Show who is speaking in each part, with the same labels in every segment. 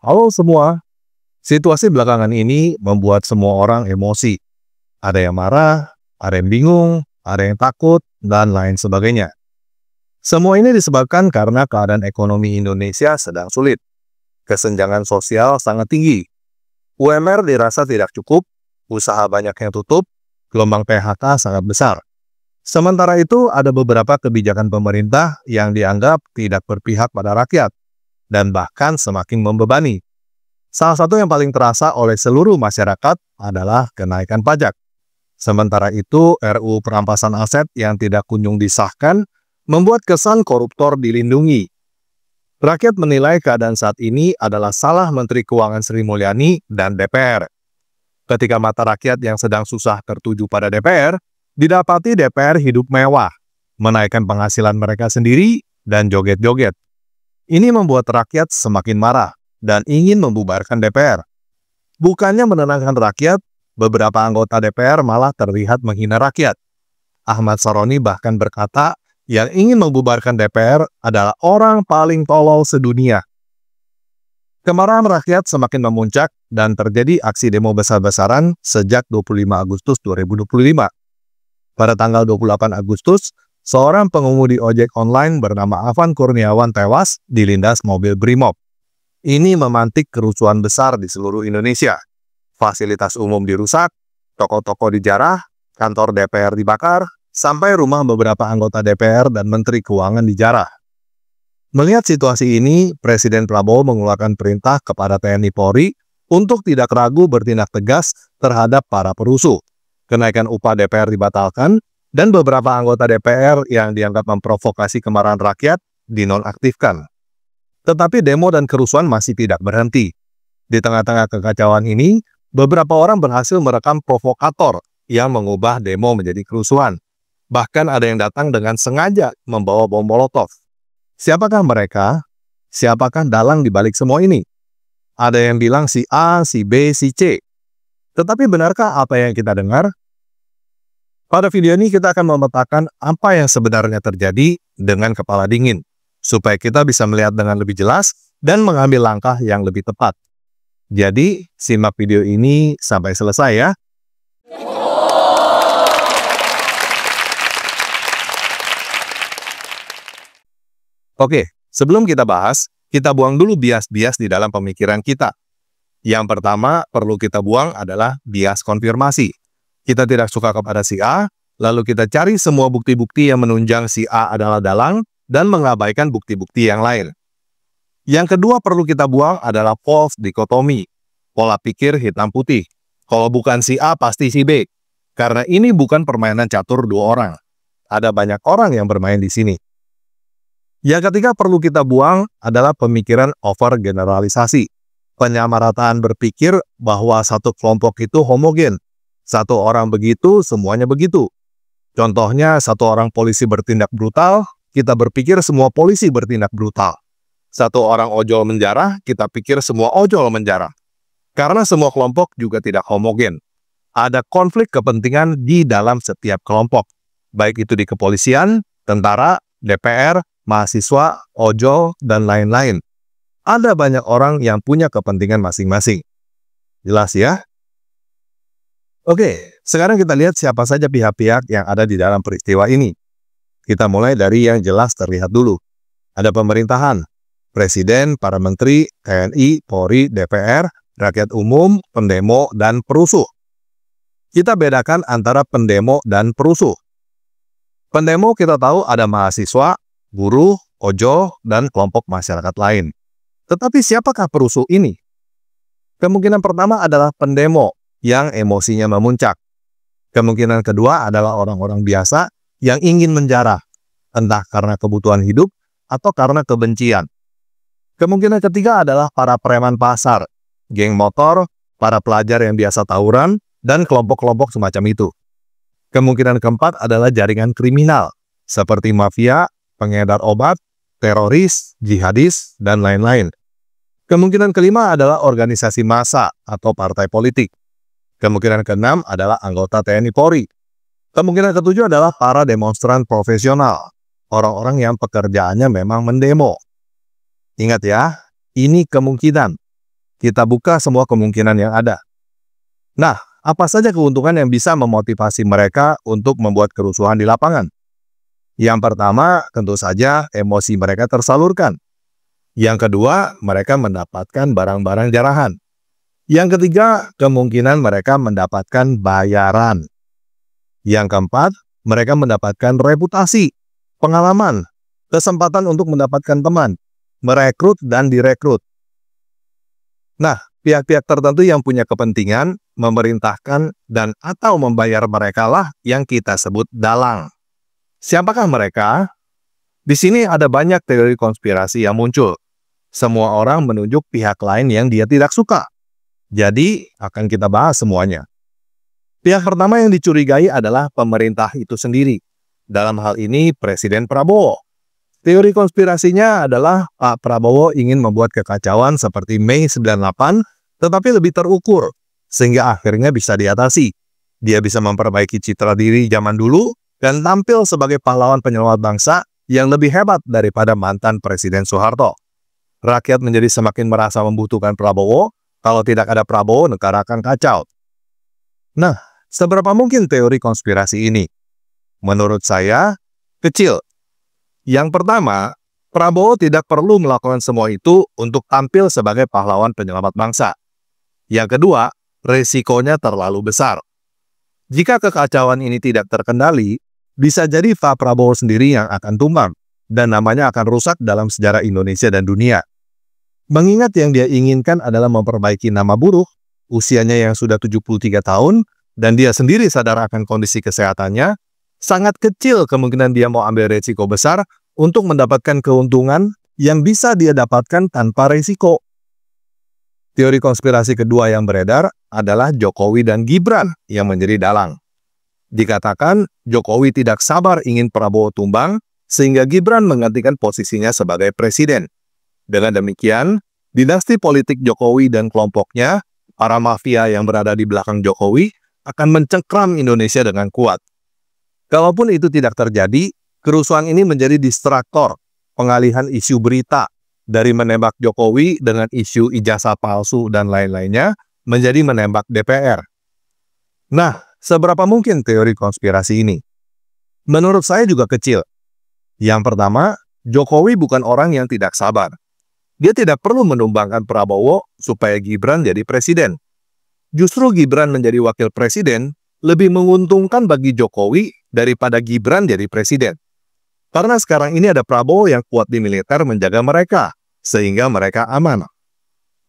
Speaker 1: Halo semua, situasi belakangan ini membuat semua orang emosi. Ada yang marah, ada yang bingung, ada yang takut, dan lain sebagainya. Semua ini disebabkan karena keadaan ekonomi Indonesia sedang sulit. Kesenjangan sosial sangat tinggi. UMR dirasa tidak cukup, usaha banyak yang tutup, gelombang PHK sangat besar. Sementara itu, ada beberapa kebijakan pemerintah yang dianggap tidak berpihak pada rakyat dan bahkan semakin membebani. Salah satu yang paling terasa oleh seluruh masyarakat adalah kenaikan pajak. Sementara itu, RUU perampasan aset yang tidak kunjung disahkan membuat kesan koruptor dilindungi. Rakyat menilai keadaan saat ini adalah salah Menteri Keuangan Sri Mulyani dan DPR. Ketika mata rakyat yang sedang susah tertuju pada DPR, didapati DPR hidup mewah, menaikkan penghasilan mereka sendiri, dan joget-joget. Ini membuat rakyat semakin marah dan ingin membubarkan DPR. Bukannya menenangkan rakyat, beberapa anggota DPR malah terlihat menghina rakyat. Ahmad Saroni bahkan berkata, yang ingin membubarkan DPR adalah orang paling tolol sedunia. Kemarahan rakyat semakin memuncak dan terjadi aksi demo besar-besaran sejak 25 Agustus 2025. Pada tanggal 28 Agustus, seorang pengemudi ojek online bernama Afan Kurniawan tewas dilindas mobil Brimob. Ini memantik kerusuhan besar di seluruh Indonesia. Fasilitas umum dirusak, toko-toko dijarah, kantor DPR dibakar, sampai rumah beberapa anggota DPR dan Menteri Keuangan dijarah. Melihat situasi ini, Presiden Prabowo mengeluarkan perintah kepada TNI Polri untuk tidak ragu bertindak tegas terhadap para perusuh. Kenaikan upah DPR dibatalkan, dan beberapa anggota DPR yang dianggap memprovokasi kemarahan rakyat dinonaktifkan. Tetapi demo dan kerusuhan masih tidak berhenti. Di tengah-tengah kekacauan ini, beberapa orang berhasil merekam provokator yang mengubah demo menjadi kerusuhan. Bahkan ada yang datang dengan sengaja membawa bom molotov. Siapakah mereka? Siapakah dalang di balik semua ini? Ada yang bilang si A, si B, si C. Tetapi benarkah apa yang kita dengar? Pada video ini kita akan memetakan apa yang sebenarnya terjadi dengan kepala dingin, supaya kita bisa melihat dengan lebih jelas dan mengambil langkah yang lebih tepat. Jadi, simak video ini sampai selesai ya. Oke, sebelum kita bahas, kita buang dulu bias-bias di dalam pemikiran kita. Yang pertama perlu kita buang adalah bias konfirmasi. Kita tidak suka kepada si A, lalu kita cari semua bukti-bukti yang menunjang si A adalah dalang dan mengabaikan bukti-bukti yang lain. Yang kedua perlu kita buang adalah false dikotomi, pola pikir hitam putih. Kalau bukan si A pasti si B, karena ini bukan permainan catur dua orang. Ada banyak orang yang bermain di sini. Yang ketiga perlu kita buang adalah pemikiran overgeneralisasi. Penyamarataan berpikir bahwa satu kelompok itu homogen. Satu orang begitu, semuanya begitu. Contohnya, satu orang polisi bertindak brutal, kita berpikir semua polisi bertindak brutal. Satu orang ojol menjarah, kita pikir semua ojol menjarah. Karena semua kelompok juga tidak homogen. Ada konflik kepentingan di dalam setiap kelompok. Baik itu di kepolisian, tentara, DPR, mahasiswa, ojol, dan lain-lain. Ada banyak orang yang punya kepentingan masing-masing. Jelas ya? Oke, sekarang kita lihat siapa saja pihak-pihak yang ada di dalam peristiwa ini. Kita mulai dari yang jelas terlihat dulu. Ada pemerintahan, presiden, para menteri, TNI, Polri, DPR, rakyat umum, pendemo, dan perusuh. Kita bedakan antara pendemo dan perusuh. Pendemo kita tahu ada mahasiswa, buruh, ojol, dan kelompok masyarakat lain. Tetapi siapakah perusuh ini? Kemungkinan pertama adalah pendemo yang emosinya memuncak. Kemungkinan kedua adalah orang-orang biasa yang ingin menjarah, entah karena kebutuhan hidup atau karena kebencian. Kemungkinan ketiga adalah para preman pasar, geng motor, para pelajar yang biasa tawuran, dan kelompok-kelompok semacam itu. Kemungkinan keempat adalah jaringan kriminal, seperti mafia, pengedar obat, teroris, jihadis, dan lain-lain. Kemungkinan kelima adalah organisasi massa atau partai politik. Kemungkinan keenam adalah anggota TNI Polri. Kemungkinan ketujuh adalah para demonstran profesional, orang-orang yang pekerjaannya memang mendemo. Ingat ya, ini kemungkinan. Kita buka semua kemungkinan yang ada. Nah, apa saja keuntungan yang bisa memotivasi mereka untuk membuat kerusuhan di lapangan? Yang pertama, tentu saja emosi mereka tersalurkan. Yang kedua, mereka mendapatkan barang-barang jarahan. Yang ketiga, kemungkinan mereka mendapatkan bayaran. Yang keempat, mereka mendapatkan reputasi, pengalaman, kesempatan untuk mendapatkan teman, merekrut dan direkrut. Nah, pihak-pihak tertentu yang punya kepentingan, memerintahkan, dan atau membayar mereka lah yang kita sebut dalang. Siapakah mereka? Di sini ada banyak teori konspirasi yang muncul. Semua orang menunjuk pihak lain yang dia tidak suka. Jadi, akan kita bahas semuanya. Pihak pertama yang dicurigai adalah pemerintah itu sendiri. Dalam hal ini, Presiden Prabowo. Teori konspirasinya adalah Pak Prabowo ingin membuat kekacauan seperti Mei 98, tetapi lebih terukur, sehingga akhirnya bisa diatasi. Dia bisa memperbaiki citra diri zaman dulu, dan tampil sebagai pahlawan penyelamat bangsa yang lebih hebat daripada mantan Presiden Soeharto. Rakyat menjadi semakin merasa membutuhkan Prabowo. Kalau tidak ada Prabowo, negara akan kacau. Nah, seberapa mungkin teori konspirasi ini? Menurut saya, kecil. Yang pertama, Prabowo tidak perlu melakukan semua itu untuk tampil sebagai pahlawan penyelamat bangsa. Yang kedua, resikonya terlalu besar. Jika kekacauan ini tidak terkendali, bisa jadi Pak Prabowo sendiri yang akan tumbang, dan namanya akan rusak dalam sejarah Indonesia dan dunia. Mengingat yang dia inginkan adalah memperbaiki nama buruk, usianya yang sudah 73 tahun, dan dia sendiri sadar akan kondisi kesehatannya, sangat kecil kemungkinan dia mau ambil resiko besar untuk mendapatkan keuntungan yang bisa dia dapatkan tanpa resiko. Teori konspirasi kedua yang beredar adalah Jokowi dan Gibran yang menjadi dalang. Dikatakan Jokowi tidak sabar ingin Prabowo tumbang, sehingga Gibran menggantikan posisinya sebagai presiden. Dengan demikian, dinasti politik Jokowi dan kelompoknya, para mafia yang berada di belakang Jokowi, akan mencengkram Indonesia dengan kuat. Kalaupun itu tidak terjadi, kerusuhan ini menjadi distraktor, pengalihan isu berita, dari menembak Jokowi dengan isu ijazah palsu dan lain-lainnya, menjadi menembak DPR. Nah, seberapa mungkin teori konspirasi ini? Menurut saya juga kecil. Yang pertama, Jokowi bukan orang yang tidak sabar. Dia tidak perlu menumbangkan Prabowo supaya Gibran jadi presiden. Justru Gibran menjadi wakil presiden lebih menguntungkan bagi Jokowi daripada Gibran jadi presiden. Karena sekarang ini ada Prabowo yang kuat di militer menjaga mereka, sehingga mereka aman.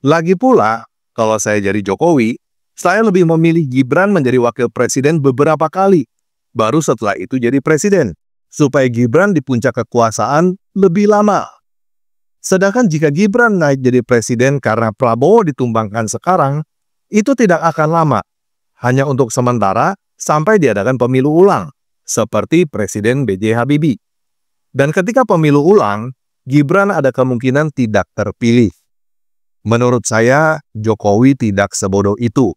Speaker 1: Lagi pula, kalau saya jadi Jokowi, saya lebih memilih Gibran menjadi wakil presiden beberapa kali, baru setelah itu jadi presiden, supaya Gibran di puncak kekuasaan lebih lama. Sedangkan jika Gibran naik jadi presiden karena Prabowo ditumbangkan sekarang, itu tidak akan lama, hanya untuk sementara sampai diadakan pemilu ulang, seperti Presiden B.J. Habibie. Dan ketika pemilu ulang, Gibran ada kemungkinan tidak terpilih. Menurut saya, Jokowi tidak sebodoh itu.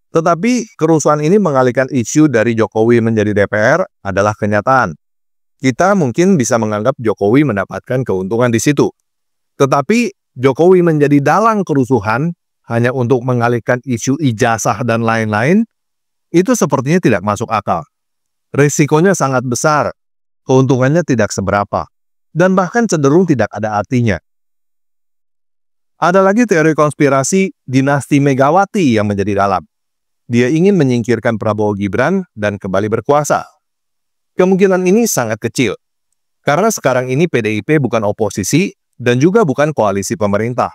Speaker 1: Tetapi kerusuhan ini mengalihkan isu dari Jokowi menjadi DPR adalah kenyataan. Kita mungkin bisa menganggap Jokowi mendapatkan keuntungan di situ. Tetapi Jokowi menjadi dalang kerusuhan hanya untuk mengalihkan isu ijazah dan lain-lain, itu sepertinya tidak masuk akal. Risikonya sangat besar, keuntungannya tidak seberapa, dan bahkan cenderung tidak ada artinya. Ada lagi teori konspirasi dinasti Megawati yang menjadi dalam. Dia ingin menyingkirkan Prabowo Gibran dan kembali berkuasa. Kemungkinan ini sangat kecil, karena sekarang ini PDIP bukan oposisi dan juga bukan koalisi pemerintah.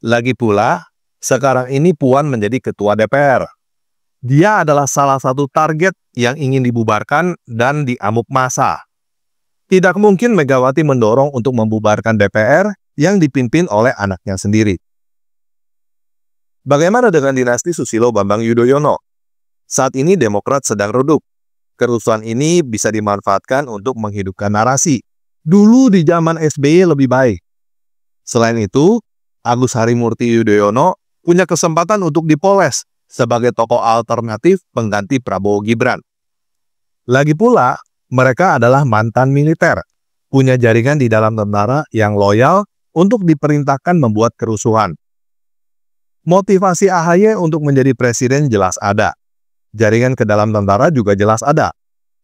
Speaker 1: Lagi pula, sekarang ini Puan menjadi ketua DPR. Dia adalah salah satu target yang ingin dibubarkan dan diamuk massa. Tidak mungkin Megawati mendorong untuk membubarkan DPR yang dipimpin oleh anaknya sendiri. Bagaimana dengan dinasti Susilo Bambang Yudhoyono? Saat ini Demokrat sedang redup. Kerusuhan ini bisa dimanfaatkan untuk menghidupkan narasi. Dulu di zaman SBY lebih baik. Selain itu, Agus Harimurti Yudhoyono punya kesempatan untuk dipoles sebagai tokoh alternatif pengganti Prabowo Gibran. Lagi pula, mereka adalah mantan militer, punya jaringan di dalam tentara yang loyal untuk diperintahkan membuat kerusuhan. Motivasi AHY untuk menjadi presiden jelas ada. Jaringan ke dalam tentara juga jelas ada.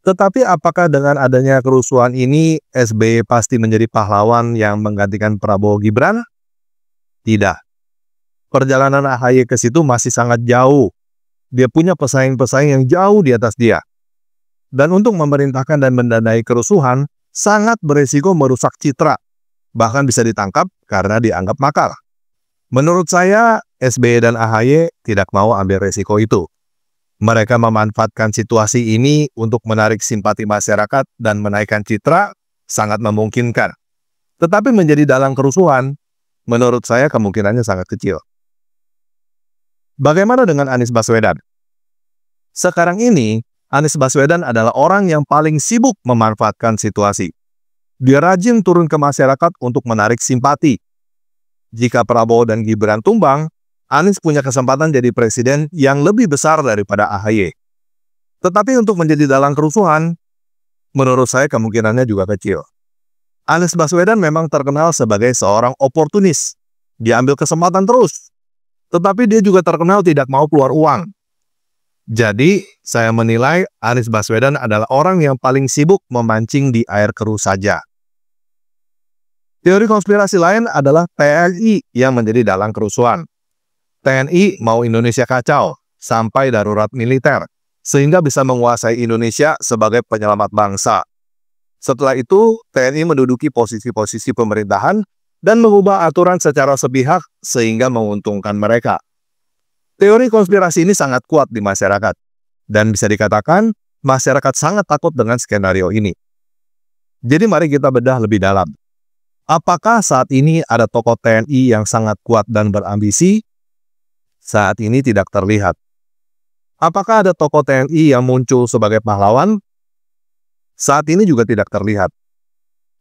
Speaker 1: Tetapi apakah dengan adanya kerusuhan ini, SBY pasti menjadi pahlawan yang menggantikan Prabowo Gibran? Tidak. Perjalanan AHY ke situ masih sangat jauh. Dia punya pesaing-pesaing yang jauh di atas dia. Dan untuk memerintahkan dan mendanai kerusuhan, sangat beresiko merusak citra. Bahkan bisa ditangkap karena dianggap makar. Menurut saya, SBY dan AHY tidak mau ambil resiko itu. Mereka memanfaatkan situasi ini untuk menarik simpati masyarakat dan menaikkan citra, sangat memungkinkan. Tetapi menjadi dalang kerusuhan, menurut saya kemungkinannya sangat kecil. Bagaimana dengan Anies Baswedan? Sekarang ini, Anies Baswedan adalah orang yang paling sibuk memanfaatkan situasi. Dia rajin turun ke masyarakat untuk menarik simpati. Jika Prabowo dan Gibran tumbang, Anies punya kesempatan jadi presiden yang lebih besar daripada AHY. Tetapi untuk menjadi dalang kerusuhan, menurut saya kemungkinannya juga kecil. Anies Baswedan memang terkenal sebagai seorang oportunis. Dia ambil kesempatan terus. Tetapi dia juga terkenal tidak mau keluar uang. Jadi, saya menilai Anies Baswedan adalah orang yang paling sibuk memancing di air keruh saja. Teori konspirasi lain adalah TNI yang menjadi dalang kerusuhan. TNI mau Indonesia kacau, sampai darurat militer, sehingga bisa menguasai Indonesia sebagai penyelamat bangsa. Setelah itu, TNI menduduki posisi-posisi pemerintahan dan mengubah aturan secara sepihak sehingga menguntungkan mereka. Teori konspirasi ini sangat kuat di masyarakat, dan bisa dikatakan masyarakat sangat takut dengan skenario ini. Jadi mari kita bedah lebih dalam. Apakah saat ini ada tokoh TNI yang sangat kuat dan berambisi? Saat ini tidak terlihat. Apakah ada tokoh TNI yang muncul sebagai pahlawan? Saat ini juga tidak terlihat.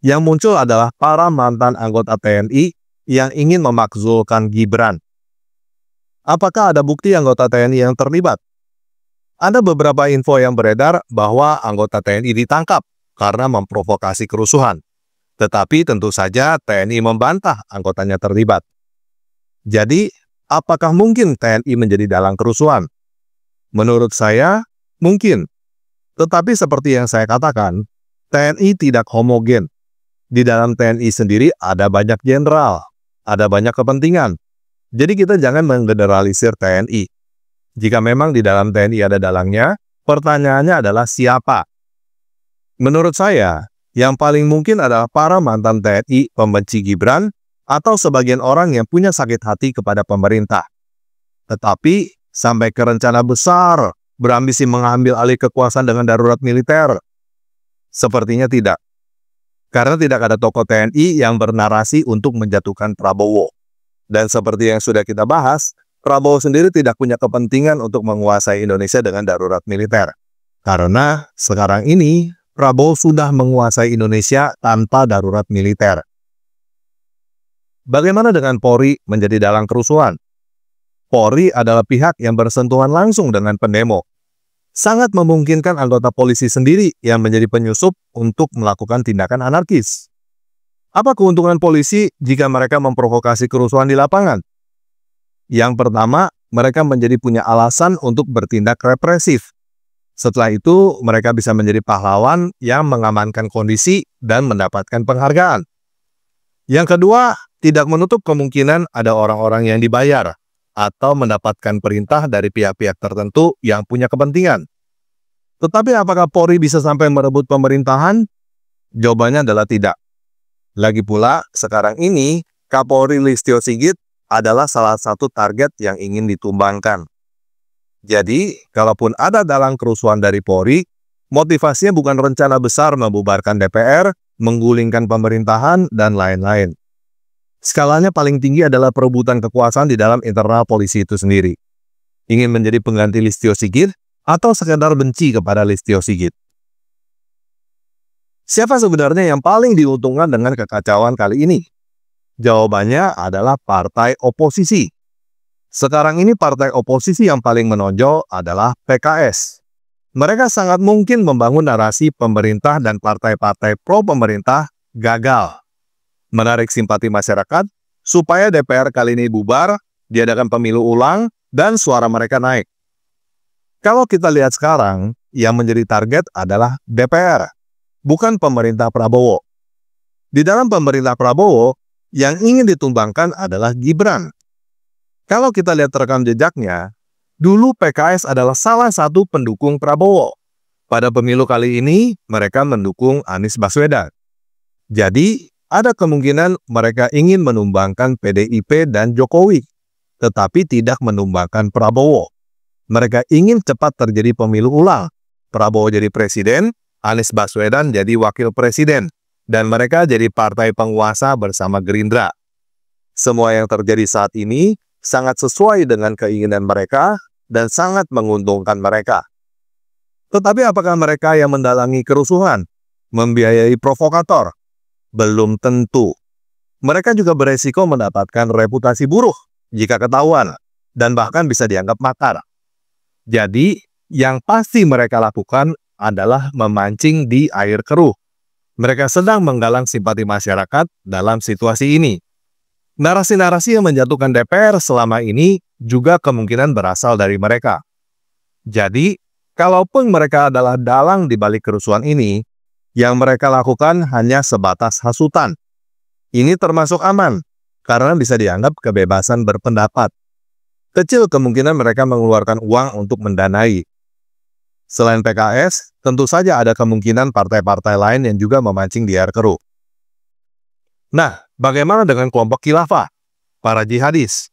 Speaker 1: Yang muncul adalah para mantan anggota TNI yang ingin memakzulkan Gibran. Apakah ada bukti anggota TNI yang terlibat? Ada beberapa info yang beredar bahwa anggota TNI ditangkap karena memprovokasi kerusuhan. Tetapi tentu saja TNI membantah anggotanya terlibat. Jadi, apakah mungkin TNI menjadi dalang kerusuhan? Menurut saya, mungkin. Tetapi seperti yang saya katakan, TNI tidak homogen. Di dalam TNI sendiri ada banyak jenderal, ada banyak kepentingan. Jadi kita jangan menggeneralisir TNI. Jika memang di dalam TNI ada dalangnya, pertanyaannya adalah siapa? Menurut saya, yang paling mungkin adalah para mantan TNI pembenci Gibran atau sebagian orang yang punya sakit hati kepada pemerintah. Tetapi sampai ke rencana besar, berambisi mengambil alih kekuasaan dengan darurat militer. Sepertinya tidak. Karena tidak ada tokoh TNI yang bernarasi untuk menjatuhkan Prabowo. Dan seperti yang sudah kita bahas, Prabowo sendiri tidak punya kepentingan untuk menguasai Indonesia dengan darurat militer. Karena sekarang ini, Prabowo sudah menguasai Indonesia tanpa darurat militer. Bagaimana dengan Polri menjadi dalang kerusuhan? Polri adalah pihak yang bersentuhan langsung dengan pendemo. Sangat memungkinkan anggota polisi sendiri yang menjadi penyusup untuk melakukan tindakan anarkis. Apa keuntungan polisi jika mereka memprovokasi kerusuhan di lapangan? Yang pertama, mereka menjadi punya alasan untuk bertindak represif. Setelah itu, mereka bisa menjadi pahlawan yang mengamankan kondisi dan mendapatkan penghargaan. Yang kedua, tidak menutup kemungkinan ada orang-orang yang dibayar atau mendapatkan perintah dari pihak-pihak tertentu yang punya kepentingan. Tetapi apakah Polri bisa sampai merebut pemerintahan? Jawabannya adalah tidak. Lagi pula, sekarang ini, Kapolri Listio Sigit adalah salah satu target yang ingin ditumbangkan. Jadi, kalaupun ada dalang kerusuhan dari Polri, motivasinya bukan rencana besar membubarkan DPR, menggulingkan pemerintahan, dan lain-lain. Skalanya paling tinggi adalah perebutan kekuasaan di dalam internal polisi itu sendiri. Ingin menjadi pengganti Listio Sigit, atau sekedar benci kepada Listio Sigit. Siapa sebenarnya yang paling diuntungkan dengan kekacauan kali ini? Jawabannya adalah partai oposisi. Sekarang ini partai oposisi yang paling menonjol adalah PKS. Mereka sangat mungkin membangun narasi pemerintah dan partai-partai pro-pemerintah gagal. Menarik simpati masyarakat supaya DPR kali ini bubar diadakan pemilu ulang, dan suara mereka naik. Kalau kita lihat sekarang, yang menjadi target adalah DPR, bukan pemerintah Prabowo. Di dalam pemerintah Prabowo, yang ingin ditumbangkan adalah Gibran. Kalau kita lihat rekam jejaknya, dulu PKS adalah salah satu pendukung Prabowo. Pada pemilu kali ini, mereka mendukung Anies Baswedan. Jadi, ada kemungkinan mereka ingin menumbangkan PDIP dan Jokowi, tetapi tidak menumbangkan Prabowo. Mereka ingin cepat terjadi pemilu ulang. Prabowo jadi presiden, Anies Baswedan jadi wakil presiden, dan mereka jadi partai penguasa bersama Gerindra. Semua yang terjadi saat ini sangat sesuai dengan keinginan mereka dan sangat menguntungkan mereka. Tetapi apakah mereka yang mendalangi kerusuhan, membiayai provokator? Belum tentu. Mereka juga beresiko mendapatkan reputasi buruk jika ketahuan, dan bahkan bisa dianggap makar. Jadi, yang pasti mereka lakukan adalah memancing di air keruh. Mereka sedang menggalang simpati masyarakat dalam situasi ini. Narasi-narasi yang menjatuhkan DPR selama ini juga kemungkinan berasal dari mereka. Jadi, kalaupun mereka adalah dalang di balik kerusuhan ini, yang mereka lakukan hanya sebatas hasutan. Ini termasuk aman, karena bisa dianggap kebebasan berpendapat. Kecil kemungkinan mereka mengeluarkan uang untuk mendanai. Selain PKS, tentu saja ada kemungkinan partai-partai lain yang juga memancing di air keruh. Nah, bagaimana dengan kelompok khilafah, para jihadis?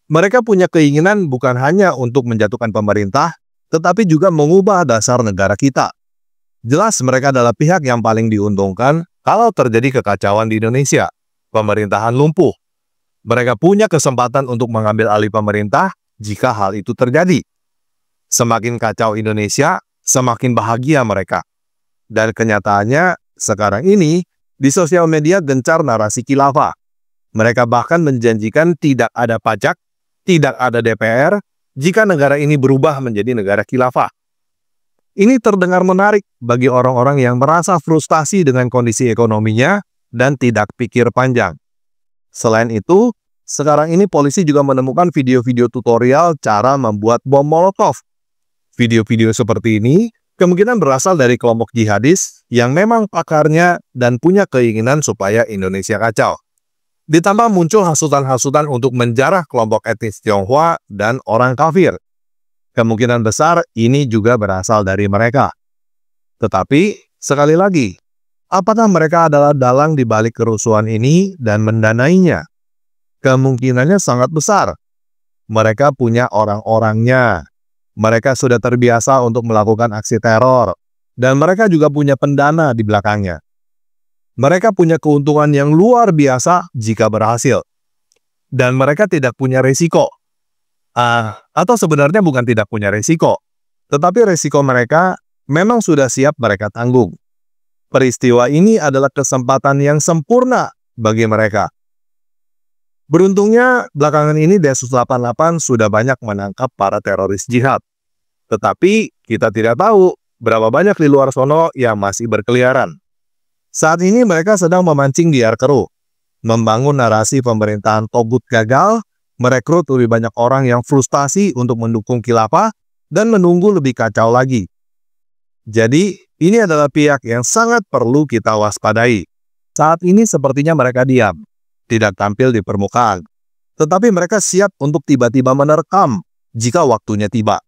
Speaker 1: Mereka punya keinginan bukan hanya untuk menjatuhkan pemerintah, tetapi juga mengubah dasar negara kita. Jelas mereka adalah pihak yang paling diuntungkan kalau terjadi kekacauan di Indonesia, pemerintahan lumpuh. Mereka punya kesempatan untuk mengambil alih pemerintah jika hal itu terjadi. Semakin kacau Indonesia, semakin bahagia mereka. Dan kenyataannya, sekarang ini, di sosial media gencar narasi khilafah. Mereka bahkan menjanjikan tidak ada pajak, tidak ada DPR, jika negara ini berubah menjadi negara khilafah. Ini terdengar menarik bagi orang-orang yang merasa frustasi dengan kondisi ekonominya dan tidak pikir panjang. Selain itu, sekarang ini polisi juga menemukan video-video tutorial cara membuat bom Molotov. Video-video seperti ini kemungkinan berasal dari kelompok jihadis yang memang pakarnya dan punya keinginan supaya Indonesia kacau. Ditambah muncul hasutan-hasutan untuk menjarah kelompok etnis Tionghoa dan orang kafir. Kemungkinan besar ini juga berasal dari mereka. Tetapi, sekali lagi, apakah mereka adalah dalang di balik kerusuhan ini dan mendanainya? Kemungkinannya sangat besar. Mereka punya orang-orangnya. Mereka sudah terbiasa untuk melakukan aksi teror. Dan mereka juga punya pendana di belakangnya. Mereka punya keuntungan yang luar biasa jika berhasil. Dan mereka tidak punya resiko. Atau sebenarnya bukan tidak punya resiko. Tetapi resiko mereka memang sudah siap mereka tanggung. Peristiwa ini adalah kesempatan yang sempurna bagi mereka. Beruntungnya, belakangan ini Densus 88 sudah banyak menangkap para teroris jihad. Tetapi, kita tidak tahu berapa banyak di luar sono yang masih berkeliaran. Saat ini mereka sedang memancing di air keruh, membangun narasi pemerintahan togut gagal, merekrut lebih banyak orang yang frustasi untuk mendukung khilafah, dan menunggu lebih kacau lagi. Jadi, ini adalah pihak yang sangat perlu kita waspadai. Saat ini sepertinya mereka diam, tidak tampil di permukaan. Tetapi mereka siap untuk tiba-tiba menerkam jika waktunya tiba.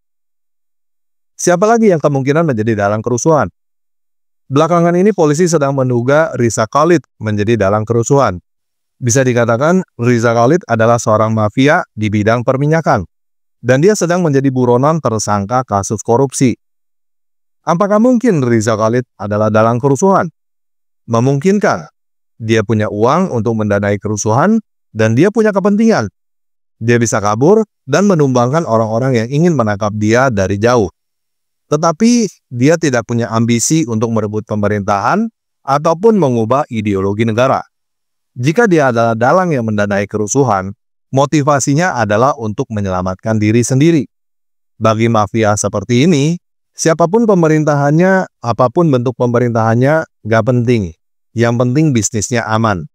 Speaker 1: Siapa lagi yang kemungkinan menjadi dalang kerusuhan? Belakangan ini polisi sedang menduga Riza Khalid menjadi dalang kerusuhan. Bisa dikatakan Riza Khalid adalah seorang mafia di bidang perminyakan. Dan dia sedang menjadi buronan tersangka kasus korupsi. Apakah mungkin Riza Khalid adalah dalang kerusuhan? Memungkinkan. Dia punya uang untuk mendanai kerusuhan, dan dia punya kepentingan. Dia bisa kabur dan menumbangkan orang-orang yang ingin menangkap dia dari jauh. Tetapi, dia tidak punya ambisi untuk merebut pemerintahan ataupun mengubah ideologi negara. Jika dia adalah dalang yang mendanai kerusuhan, motivasinya adalah untuk menyelamatkan diri sendiri. Bagi mafia seperti ini, siapapun pemerintahannya, apapun bentuk pemerintahannya, gak penting. Yang penting bisnisnya aman.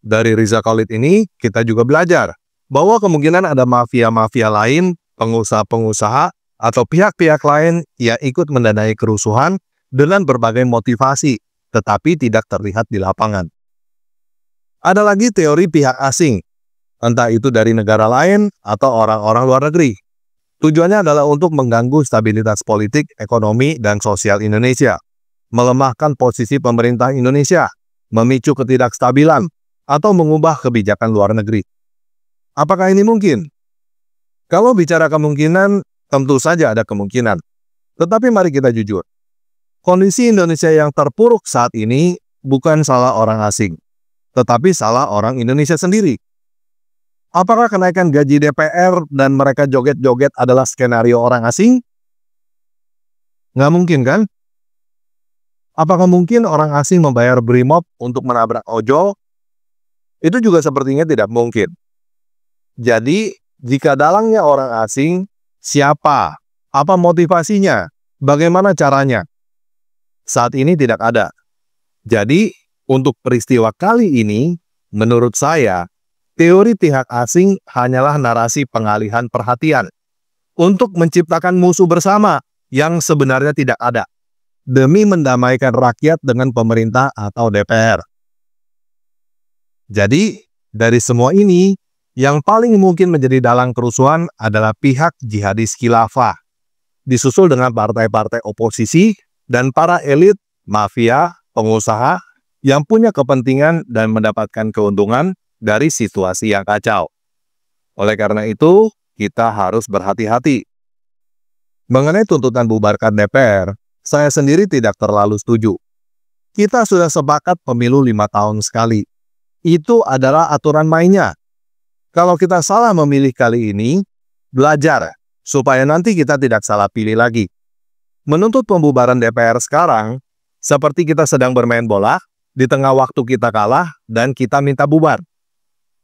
Speaker 1: Dari Riza Khalid ini, kita juga belajar bahwa kemungkinan ada mafia-mafia lain, pengusaha-pengusaha, atau pihak-pihak lain yang ikut mendanai kerusuhan dengan berbagai motivasi, tetapi tidak terlihat di lapangan. Ada lagi teori pihak asing, entah itu dari negara lain atau orang-orang luar negeri. Tujuannya adalah untuk mengganggu stabilitas politik, ekonomi, dan sosial Indonesia, melemahkan posisi pemerintah Indonesia, memicu ketidakstabilan, atau mengubah kebijakan luar negeri. Apakah ini mungkin? Kalau bicara kemungkinan, tentu saja ada kemungkinan. Tetapi mari kita jujur. Kondisi Indonesia yang terpuruk saat ini bukan salah orang asing, tetapi salah orang Indonesia sendiri. Apakah kenaikan gaji DPR dan mereka joget-joget adalah skenario orang asing? Nggak mungkin kan? Apakah mungkin orang asing membayar BRIMOB untuk menabrak ojol? Itu juga sepertinya tidak mungkin. Jadi, jika dalangnya orang asing, siapa? Apa motivasinya? Bagaimana caranya? Saat ini tidak ada. Jadi, untuk peristiwa kali ini, menurut saya, teori pihak asing hanyalah narasi pengalihan perhatian untuk menciptakan musuh bersama yang sebenarnya tidak ada, demi mendamaikan rakyat dengan pemerintah atau DPR. Jadi, dari semua ini, yang paling mungkin menjadi dalang kerusuhan adalah pihak jihadis khilafah, disusul dengan partai-partai oposisi dan para elit, mafia, pengusaha yang punya kepentingan dan mendapatkan keuntungan dari situasi yang kacau. Oleh karena itu, kita harus berhati-hati. Mengenai tuntutan bubarkan DPR, saya sendiri tidak terlalu setuju. Kita sudah sepakat pemilu 5 tahun sekali. Itu adalah aturan mainnya. Kalau kita salah memilih kali ini, belajar supaya nanti kita tidak salah pilih lagi. Menuntut pembubaran DPR sekarang, seperti kita sedang bermain bola, di tengah waktu kita kalah dan kita minta bubar.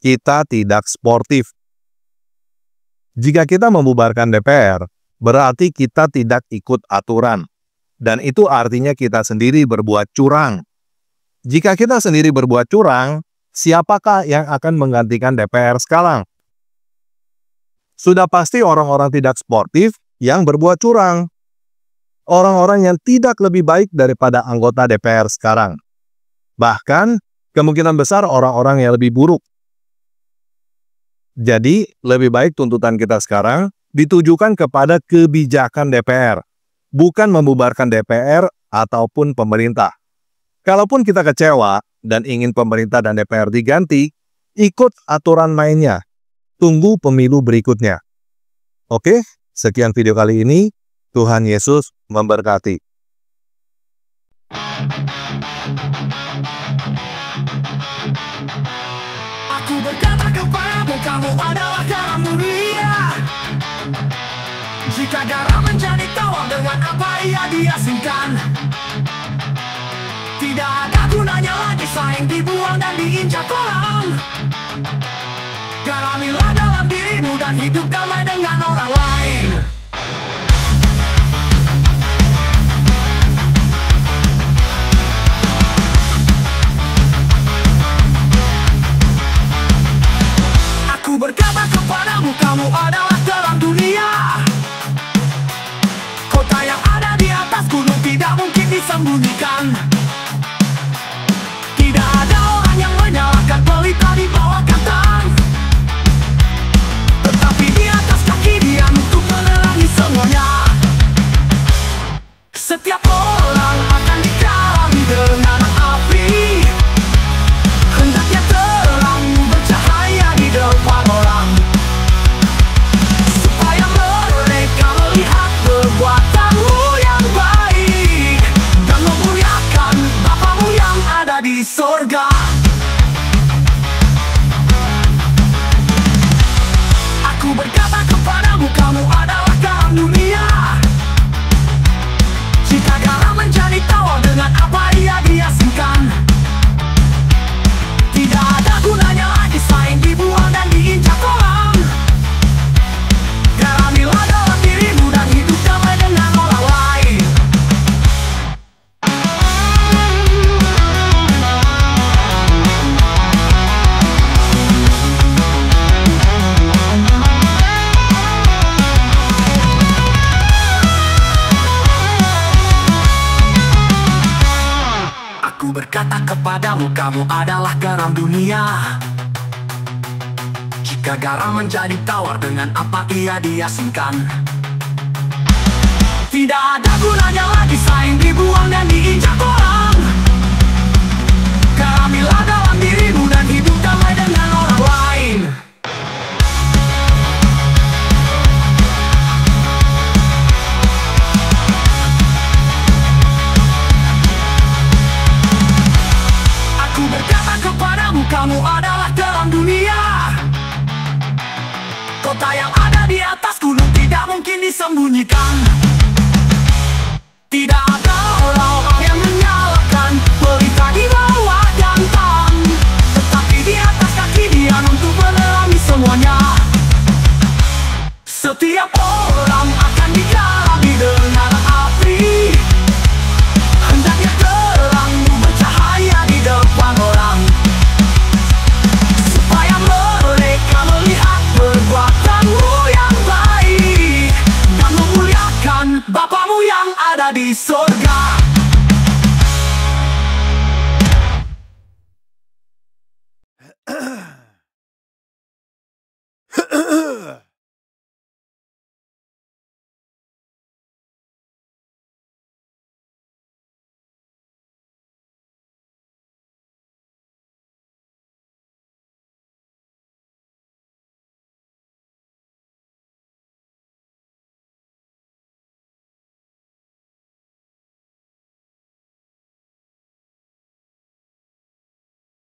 Speaker 1: Kita tidak sportif. Jika kita membubarkan DPR, berarti kita tidak ikut aturan. Dan itu artinya kita sendiri berbuat curang. Jika kita sendiri berbuat curang, siapakah yang akan menggantikan DPR sekarang? Sudah pasti orang-orang tidak sportif yang berbuat curang. Orang-orang yang tidak lebih baik daripada anggota DPR sekarang. Bahkan, kemungkinan besar orang-orang yang lebih buruk. Jadi, lebih baik tuntutan kita sekarang ditujukan kepada kebijakan DPR, bukan membubarkan DPR ataupun pemerintah. Kalaupun kita kecewa dan ingin pemerintah dan DPR diganti, ikut aturan mainnya. Tunggu pemilu berikutnya. Oke, sekian video kali ini. Tuhan Yesus memberkati.
Speaker 2: Aku berkata kepadamu, kamu adalah garam dunia. Jika garam menjadi tawar, dengan apa ia diasingkan? Tidak ada gunanya lagi saing dibuang dan diinjak orang. Garamilah dalam dirimu dan hidup damai dengan orang lain. Aku berkata kepadamu, kamu adalah terang dunia. Kota yang ada di atas gunung tidak mungkin disembunyikan. Tidak ada orang yang menyalakan pelita di bawah kantang, tetapi di atas kaki dia untuk menerangi semuanya. Setiap orang akan dikalami dengan api. Hendaknya terang bercahaya di depan orang, supaya mereka melihat perbuatanmu yang baik dan memuliakan Bapamu yang ada di sorga. Aku berkata kepadamu, kamu adalah garam dunia. Jika garam menjadi tawar, dengan apa ia diasingkan? Tidak ada gunanya lagi saing dibuang dan diinjak orang. Garamilah dalam dirimu dan hidup damai dengan orang lain. berkata kepadamu, kamu adalah garam dunia. Jika garam menjadi tawar, dengan apa ia diasingkan? Tidak ada gunanya lagi saing, dibuang dan diinjak orang. Garamilah dalam dirimu dan hidup damai dengan orang lain. Aku berkata kepadamu, kamu adalah garam dunia. Kota yang ada di atas gunung tidak mungkin disembunyikan. Tidak ada orang-orang yang menyalakan pelita di bawah jantan, tetapi di atas kaki dia untuk menerangi semuanya. Setiap orang